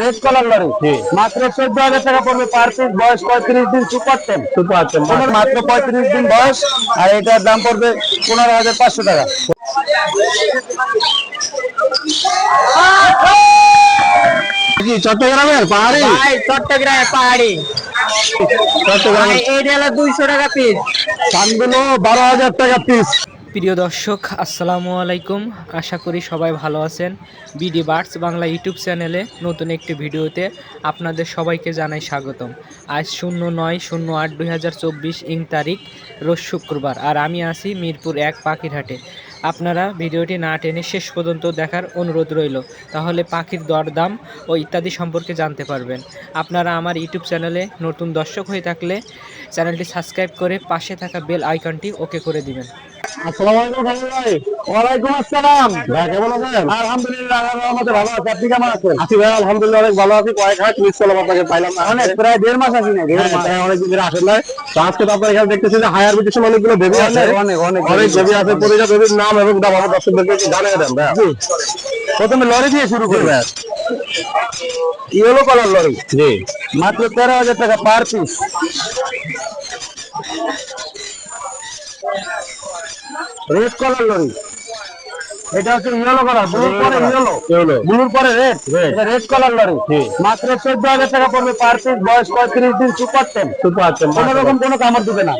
Red colour lorry মাত্র 14,000 টাকা পড়বে পার পিস। বয়স 35 দিন, সুপার টেম মাত্র 35 দিন বয়স। আর এটার দাম পড়বে 15,500 টাকা। চট্টগ্রামের পাহাড়ি, চট্টগ্রামের পাহাড়ি চট্টগ্রামের এইটা হলো 200 টাকা পিস। সানগুলো 12,000 টাকা পিস। প্রিয় দর্শক, আসসালামু আলাইকুম। আশা করি সবাই ভালো আছেন। বিডি বার্ডস বাংলা ইউটিউব চ্যানেলে নতুন একটি ভিডিওতে আপনাদের সবাইকে জানাই স্বাগতম। আজ 09/08/2024 ইং তারিখ, রোজ শুক্রবার। আর আমি আছি মিরপুর 1 পাখিরহাটে। আপনারা ভিডিওটি না টেনে শেষ পর্যন্ত দেখার অনুরোধ রইল, তাহলে পাখির দরদাম ও ইত্যাদি সম্পর্কে জানতে পারবেন। আপনারা আমার ইউটিউব চ্যানেলে নতুন দর্শক হয়ে থাকলে চ্যানেলটি সাবস্ক্রাইব করে পাশে থাকা বেল আইকনটি ওকে করে দিবেন। আসসালামু আলাইকুম ভাই। ওয়ালাইকুম আসসালাম ভাই, কেমন আছেন? আলহামদুলিল্লাহ, আল্লাহর রহমতে ভালো আছি। আপনি কেমন আছেন? আছি ভাই, আলহামদুলিল্লাহ অনেক ভালো আছি। কয়েক হাট মিস করলাম, আপনাকে পাইলাম না। অনেক প্রায় 1.5 মাস আছি নাকি? অনেক দিন ধরে আসেন নাই। তো আজকে তো আপনার এখানে দেখতেছি যে হায়ার বিটেশন অনেকগুলো বেবি আছে। অনেক বেবি আছে। প্রতিটা বেবির নাম এবং দাম আমার দর্শকদেরকে একটু জানিয়ে দেন ভাই। জি, প্রথমে লরি দিয়ে শুরু করবেন। ইয়েলো কালার লরি, জি, মাত্র 13,000 টাকা per piece. Red colour lorry, এটা হচ্ছে ইয়েলো কালার, ব্লুর পরে ইয়েলো, ব্লুর পরে রেড, এটা রেড কালার লরি মাত্র 14,000 টাকা পড়বে পার পিস। বয়স 35 দিন, সুপার টেম, কোনো রকম কোনো কামড় দিবে না।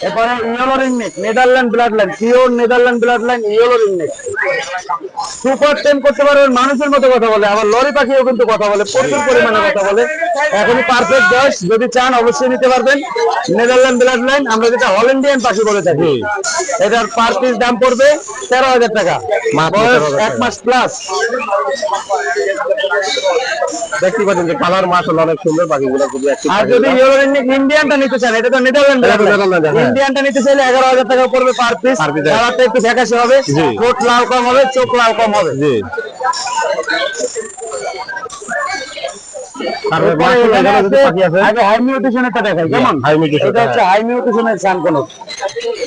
এরপরে yellow ringneck, Netherland blood line, pure Netherland blood line, yellow ringneck, super টেম করতে পারবেন। মানুষের মতো কথা বলে, আবার লরি পাখিও কিন্তু কথা বলে, প্রচুর পরিমাণে কথা বলে। এখনই পারফেক্ট বয়স, যদি চান অবশ্যই নিতে পারবেন। নেদারল্যান্ড ব্লাড লাইন, আমরা যেটা হল্যান্ডিয়ান পাখি বলে থাকি। এটার পার পিস দাম পড়বে 13,000 টাকা, বয়স 1 মাস প্লাস। দেখতে পাচ্ছেন যে কালার মাশাআল্লাহ অনেক সুন্দর পাখিগুলো, খুবই অ্যাক্টিভ। আর যদি ইয়েলো রিংনেক ইন্ডিয়ানটা নিতে চান, এটা তো নেদারল্যান্ড, ইন্ডিয়ানটা নিতে চাইলে 11,000 টাকা পড়বে পার পিস। কালারটা একটু ফ্যাকাশে হবে, ঠোঁট লাল কম হবে, চোখ লাল কম হবে। জি,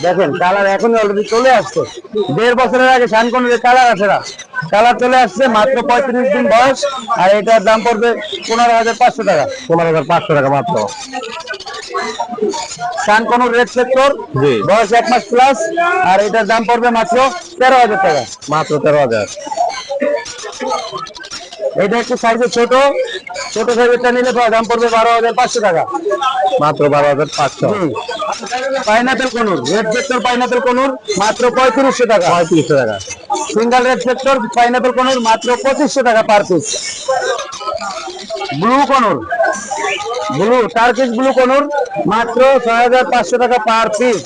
দেখেন কালার এখনই অলরেডি চলে আসছে। 1.5 বছরের আগে শানকনের কালার আছে না, কালার চলে আসছে। মাত্র 35 দিন বয়স। আর এটার দাম পড়বে 15,500 টাকা, 15,500 টাকা মাত্র। শানকন রেড সেক্টর, বয়স 1 মাস প্লাস। আর এটার দাম পড়বে মাত্র 13,000 টাকা, মাত্র 13,000। এটা একটু সাইজে ছোট সাইজেরটা নিলে দাম পড়বে 12,500 টাকা, মাত্র 12,500। পাইনাপেল কোনুর, রেড সেক্টর পাইনাপেল কোনুর মাত্র 3500 টাকা, 3500 টাকা। সিঙ্গেল রেড সেক্টর পাইনাপেল কোনুর মাত্র 2500 টাকা per piece. Blue কোনুর, blue Turkish blue কোনুর মাত্র 6,500 টাকা পার পিস।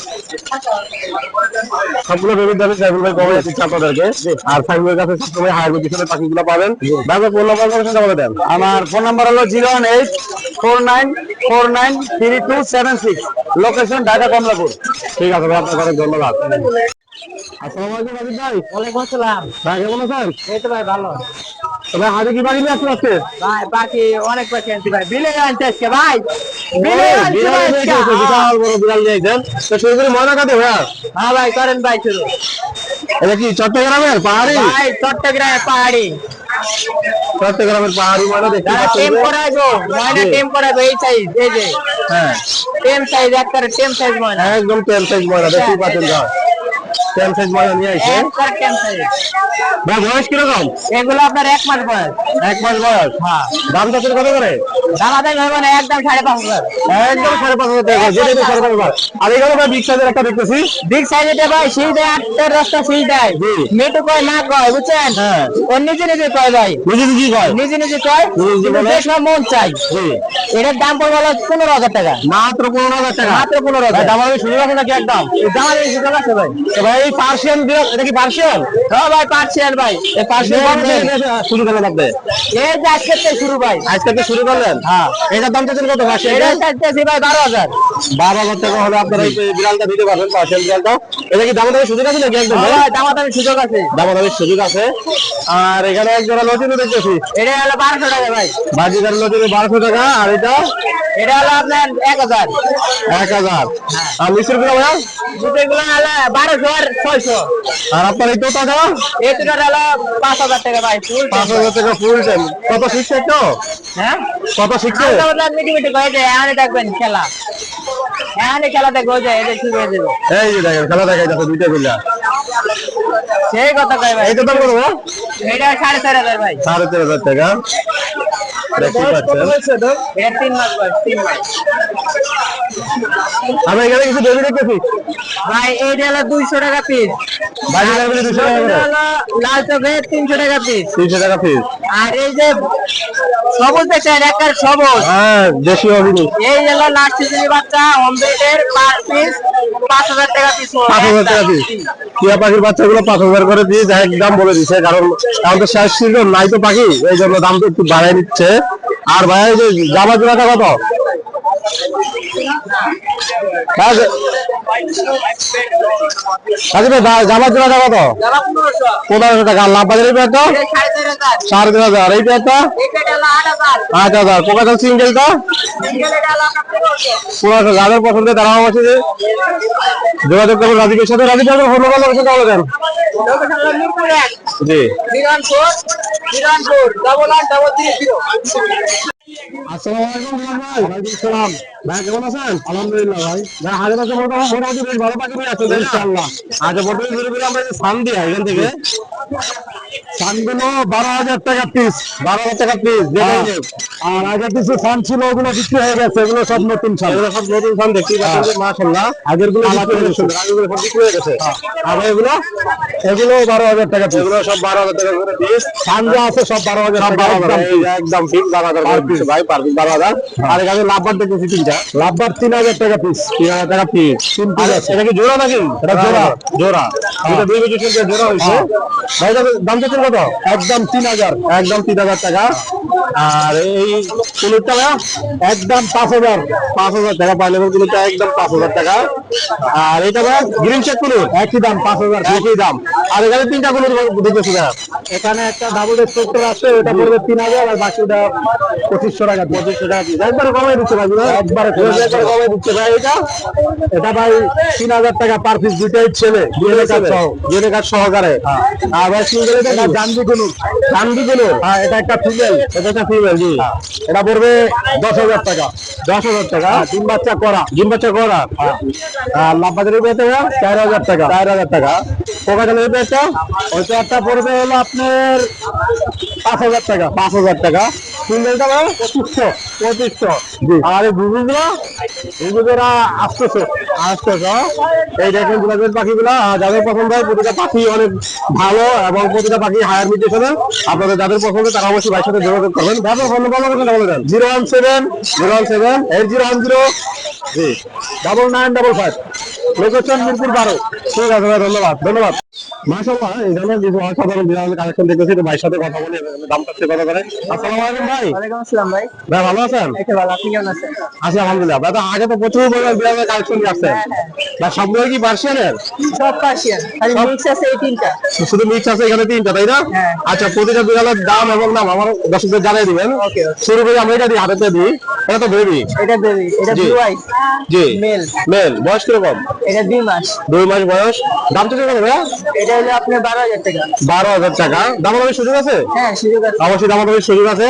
সবগুলো বেবির দামে সাইফুল ভাই কমে যাচ্ছে আপনাদেরকে। আর সাইফুলের কাছে সবসময় হায়ার বিটেশনের পাখিগুলো পাবেন। ভাই ফোন নাম্বার বলে দেন। আমার ফোন নাম্বার হলো 01849493276, লোকেশন ঢাকা কমলাপুর। ঠিক আছে ভাই, আপনাকে অনেক ধন্যবাদ। আসসালামু আলাইকুম রাজীব ভাই। ওয়ালাইকুম আসসালাম। ভাই কেমন আছেন? এই তো ভাই ভালো। ভাই হাতে কি পাখি নিয়ে আসছেন আজকে? ভাই বাকি অনেক পাখি আনছি ভাই, বিলে আনতে আজকে ভাই, বিলে আনছি ভাই আজকে। বিশাল বড় বিড়াল নিয়ে আইছেন, তো শুরু করে ময়না কাটে ভাইয়া। হ্যাঁ ভাই করেন ভাই শুরু। এটা কি চট্টগ্রামের পাহাড়ি? ভাই চট্টগ্রামের পাহাড়ি, চট্টগ্রামের পাহাড়ি ময়না দেখতে পাচ্ছেন। টেম করাইবো ময়না, টেম করাইবো এই সাইজ, এই যে হ্যাঁ টেম সাইজ, একবারে টেম সাইজ ময়না, একদম টেম সাইজ ময়না দেখতে পাচ্ছেন। টেম সাইজ ময়না নিয়ে আইছে, একবার টেম সাইজ। ভাই বয়স কিরকম? এগুলো আপনার 1 মাস বয়স। 1 মাস বয়স। হ্যাঁ। দাম কত করে? দাদা দাই হবে না, একদম 5,500, একদম 5,500 টাকা, যেটা 5,500। আর এখানে ভাই বিগ সাইজের একটা দেখতেছি। বিগ সাইজে ভাই সেই দেয় 8টার রাস্তা সেই দেয়, মেটু কয় না কয় বুঝছেন? হ্যাঁ, ওর নিজে নিজে কয় ভাই, নিজে কয়, নিজে কয়, দেশে মন চাই। এটার দাম পড়বে হলো 15,000 টাকা, মাত্র 15,000 টাকা, মাত্র 15,000। দামাদামি সুযোগ আছে নাকি? একদম দামাদামি সুযোগ আছে ভাই। ভাই এই পার্সিয়ান বিড়াল, এটা কি পার্সিয়ান? হ্যাঁ ভাই পার্সিয়ান ভাই, এই পার্সিয়ান শুরু করলেন আপনি? এই যে আজকে থেকে শুরু ভাই, আজকে থেকে শুরু করলেন? হ্যাঁ। এটার দাম চাচ্ছেন কত? এটা চাইতেছি ভাই 12,000। 12,000 টাকা হলে আপনারা এই বিড়ালটা দিতে পারবেন, পার্সিয়ান বিড়ালটা। এটা কি দামাদামি সুযোগ আছে নাকি? একদম ভাই দামাদামি সুযোগ আছে, দামাদামির সুযোগ আছে। আর এখানে এক জোড়া লটিনো দেখতেছি, এটা হলো 1200 টাকা ভাই, বাজিদার লটিনো 1200 টাকা। আর এটা হলো আপনার 1,000। 1,000। আর নিচের গুলো ভাইয়া? দুটোগুলো হলো 1200 আর 600। আর আপনার এই টাকা এই দুটোর হলো 5000 টাকা ভাই, ফুল 5,000 টাকা ফুল টাইম। কত শিখছে তো? হ্যাঁ কত শিখছে? মিটি মিটি করে যায়, এখানে দেখবেন খেলা, এখানে খেলা দেখবো যে এদের শুরু হয়ে যাবে। এই যে দেখেন খেলা দেখাই যাচ্ছে দুইটা গুলা। সেই কথা কয় ভাই, এইটা দাম করবো এটা 4500 ভাই। 4,500 টাকা। দেখতে পাচ্ছেন এটা 3 মাস বয়স, 3 মাস আমি এখানে কিছু বেবি দেখতেছি। ভাই। এইটা হলো 200 টাকা পিস, বাজি লাগবে 200 টাকা করে। লাল চোখে 300 টাকা পিস। 300 টাকা পিস। আর এই যে সবুজ দেখছেন, একটা সবুজ, হ্যাঁ দেশি অভিনী। এই হলো লাস্ট সিজনের বাচ্চা, অমলেটের পার পিস 5000 টাকা পিস। 5,000 টাকা পিস। টিয়া পাখির বাচ্চাগুলো 5,000 করে দিয়ে দাম বলে দিচ্ছে, কারণ আমাদের শেষ সিজন নাই তো পাখি, এই জন্য দামটা একটু বাড়াই নিচ্ছে। আর ভাই এই যে জামা জোড়াটা কত? জামা জোড়াটা কত? 1500 টাকা। আর লাভ বাজারের পেয়ারটা 4500। এই পেয়ারটা 8000। কোকাটাল সিঙ্গেলটা 1500। যাদের পছন্দ তারা অবশ্যই যোগাযোগ করবেন রাজীবের সাথে। রাজীব ভাই ফোন নাম্বার বলে দেন। জি আসসালামু আলাইকুম ভাই। ওয়ালাইকুম আসসালাম। ভাই কেমন আছেন? আলহামদুলিল্লাহ ভাই। ভাই হাজার আছে মোটামুটি বেশ ভালো পাখি আছে ইনশাআল্লাহ। আজ বর্তমানে ধরে ধরে আমরা সান দিই এখান থেকে সানগুলো 12,000 টাকা পিস। 12,000 টাকা পিস। আর আগের কিছু সান ছিল ওগুলো বিক্রি হয়ে গেছে, এগুলো সব নতুন সান। এগুলো সব নতুন সান দেখতেই পাচ্ছেন মাশাআল্লাহ। আগের গুলো বিক্রি হয়ে গেছে, আগের সব বিক্রি হয়ে গেছে। আর এগুলো 12,000 টাকা পিস। এগুলো সব 12,000 টাকা করে পিস। সান যা আছে সব 12,000 টাকা একদম ঠিক। 12,000 করে পিস ভাই, পার পিস 12,000। আর এখানে লাভবার দেখতেছি তিনটা। লাভবার 3,000 টাকা পিস। 3,000 টাকা পিস। তিন পিস আছে। এটা কি জোড়া নাকি? এটা জোড়া। জোড়া। এটা দুই কেজি থেকে জোড়া হইছে। ভাই দাম চাচ্ছেন কত? একদম 3,000। একদম 3,000 টাকা। আর এই কুলুরটা একদম 5,000। 5,000 টাকা পাইলে কুলুরটা একদম 5,000 টাকা। আর এটা ভাই গ্রিন চেক কুলুর একই দাম 5,000। একই দাম। আর এখানে তিনটা কুলুর দেখতেছি না। এখানে একটা ডাবল স্ট্রাকচার আছে, ওটা পড়বে 3,000। আর বাকিটা 2500 টাকা। 2500 টাকা পিস। একবার কমাই দিচ্ছে ভাই, একবার কমাই দিচ্ছে ভাই। এটা ভাই 3,000 টাকা পার পিস। দুইটাই ছেলে, ডিএনএ কার্ড সহকারে। আর ভাই সিঙ্গেল এটা জানবি কুলুর। জানবি কুলুর। হ্যাঁ এটা একটা ফিমেল। এটা একটা ফিমেল। জি এটা পড়বে 10,000 টাকা। 10,000 টাকা। ডিম বাচ্চা করা। ডিম বাচ্চা করা। আর লাভবাজারের পেয়েছে 4,000 টাকা। 4,000 টাকা। কোকাটালের পেয়েছে ওই পেয়ারটা পড়বে হলো আপনার 5,000 টাকা। 5,000 টাকা। সিঙ্গেলটা 2500। 2500। জি আর এই ঘুঘুগুলো, ঘুঘুগুলা 800। 800। এই দেখেন গুলাবের পাখিগুলা যাদের পছন্দ হয়, প্রতিটা পাখি অনেক ভালো এবং প্রতিটা পাখি হায়ার মিউটেশনে। আপনাদের যাদের পছন্দ তারা অবশ্যই ভাইয়ের সাথে যোগাযোগ করবেন। ব্যাপার ফোন নাম্বার বলে দেন। 017 010 জি 9955। লোকেশন মিরপুর 12। ঠিক আছে ভাই, ধন্যবাদ। ধন্যবাদ। মাশাআল্লাহ এখানে কিছু অসাধারণ বিড়ালের কালেকশন দেখতেছি, তো ভাইয়ের সাথে কথা বলে দামটা চেক কথা করে। আসসালামু আলাইকুম ভাই। ওয়ালাইকুম আসসালাম ভাই। ভাই ভালো আছেন? এই তো ভালো, আপনি কেমন আছেন? আছি আলহামদুলিল্লাহ। ভাই তো আগে তো প্রচুর পরিমাণ বিড়ালের কালেকশন আসছেন। ভাই সবগুলো কি পার্সিয়ানের? সব পার্সিয়ান, খালি মিক্স আছে এই তিনটা। শুধু মিক্স আছে এখানে তিনটা, তাই না? হ্যাঁ। আচ্ছা প্রতিটা বিড়ালের দাম এবং নাম আমার দর্শকদের জানিয়ে দিবেন। ওকে। শুরু করে আমরা এটা দিই, হাতে দিই। এটা তো বেবি। এটা বেবি, এটা জি। ব্লু আইস জি মেল। মেল। বয়স কিরকম? এটা 2 মাস। 2 মাস বয়স। দাম তো কত ভাই? এটা হলো আপনার 12,000 টাকা। 12,000 টাকা। দামাদামির সুযোগ আছে? হ্যাঁ সুযোগ আছে। অবশ্যই দামাদামির সুযোগ আছে।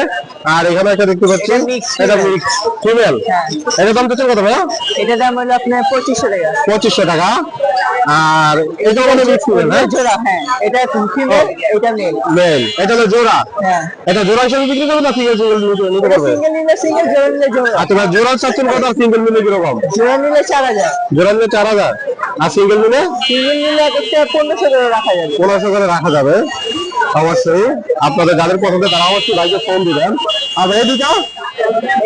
আর এখানে একটা দেখতে পাচ্ছি, এটা mix এটা female। Mix female. হ্যাঁ। এটা দাম তো কত ভাই? এটার দাম হলো আপনার 2500 টাকা। 2500 টাকা। আর এটা মানে মিক্স ফিমেল। হ্যাঁ জোড়া। হ্যাঁ এটা ফিমেল, এটা মেল। মেল। এটা হলো জোড়া। হ্যাঁ এটা জোড়া হিসেবে বিক্রি করবে না সিঙ্গেল সিঙ্গেল নিতে এটা পারবে? সিঙ্গেল নিলে সিঙ্গেল, জোড়া নিলে জোড়া। আচ্ছা ভাই জোড়া চাচ্ছেন কত, আর সিঙ্গেল মিলে কিরকম? জোড়া নিলে 4000। জোড়া নিলে 4,000। আর সিঙ্গেল মিলে সিঙ্গেল নিলে একটা 1500 করে রাখা যাবে। 1500 করে রাখা যাবে। অবশ্যই আপনাদের যাদের পছন্দ তারা অবশ্যই ভাইকে ফোন দিবেন। আর এই দুটা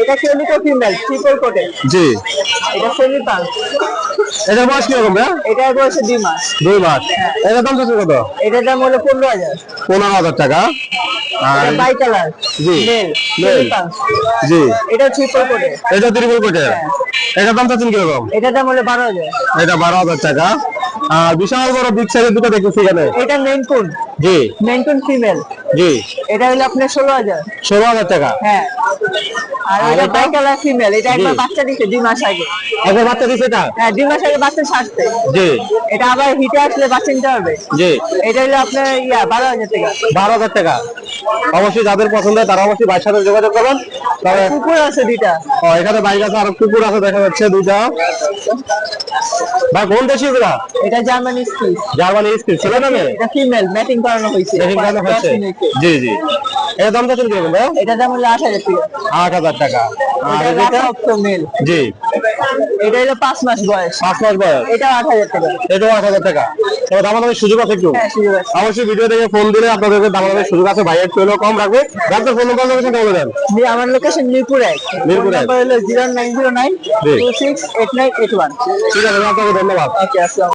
এটা কেলিকো ফিমেল, ট্রিপল কোটে। জি এটা সেমি পাঁচ। এটার বয়স কিরকম ভাই? এটার বয়স 2 মাস। 2 মাস। এটার দাম চাচ্ছেন কত? এটার দাম হলো 15,000। 15,000 টাকা। আর এটা বাই কালার জি মেল, মেল। সেমি পাঁচ। জি এটা ট্রিপল কোটে। এটা ত্রিপল কোটের। এটার দাম চাচ্ছেন কিরকম? এটার দাম হলো 12,000। এটা 12,000 টাকা। আর বিশাল বড় বিগ সাইজের দুটো দেখতেছি এখানে। এটা মেন কোন, জি মেন কোন ফিমেল। জি এটা হলো আপনার 16,000। 16,000 টাকা। হ্যাঁ আর আর এটা এটা? ব্ল্যাক কালার ফিমেল, এটা একবার জি। বাচ্চা দিছে 2 মাস আগে। একবার বাচ্চা দিছে এটা? হ্যাঁ 2 মাস আগে বাচ্চা ছাড়ছে। জি এটা আবার হিটে আসলে বাচ্চা নিতে হবে। জি। এটা হলো আপনার 12,000 টাকা। 12,000 টাকা। অবশ্যই যাদের পছন্দ হয় তারা অবশ্যই ভাইয়ের সাথে যোগাযোগ করবেন। তবে কুকুর আছে 2টা। এখানে বাইক আছে, আর কুকুর আছে দেখা যাচ্ছে 2টা। ভাই কোন দেশি এগুলা? এটা জার্মানি স্কুল। জার্মানি স্কিল ছেলে না মেয়ে? এটা ফিমেল, ম্যাটিং করানো হয়েছে। দেখি কেন হচ্ছে? 10 মিনিটে। জি জি। এর দামটা চলবে কিরকম ভাই? এটা দাম হলো 8,000 টাকা। 8,000 টাকা। আর এটা এটা? মেল। জি। এটা হলো 5 মাস বয়স। 5 মাস বয়স। এটা 8,000 টাকা। এটাও 8,000 টাকা। তবে দামাদামির সুযোগ আছে একটু? হ্যাঁ সুযোগ আছে। অবশ্যই ভিডিও দেখে ফোন দিলে আপনাদেরকে দামাদামির সুযোগ আছে। ভাই একটু হলেও কম রাখবে। আপনার ফোন নাম্বার লোকেশন বলে দেন। আমার লোকেশন মিরপুর 1। মিরপুর 1 নাম্বার হলো 0909 জি। 268981। ঠিক আছে, আপনাকে ধন্যবাদ। ওকে আসসালাম।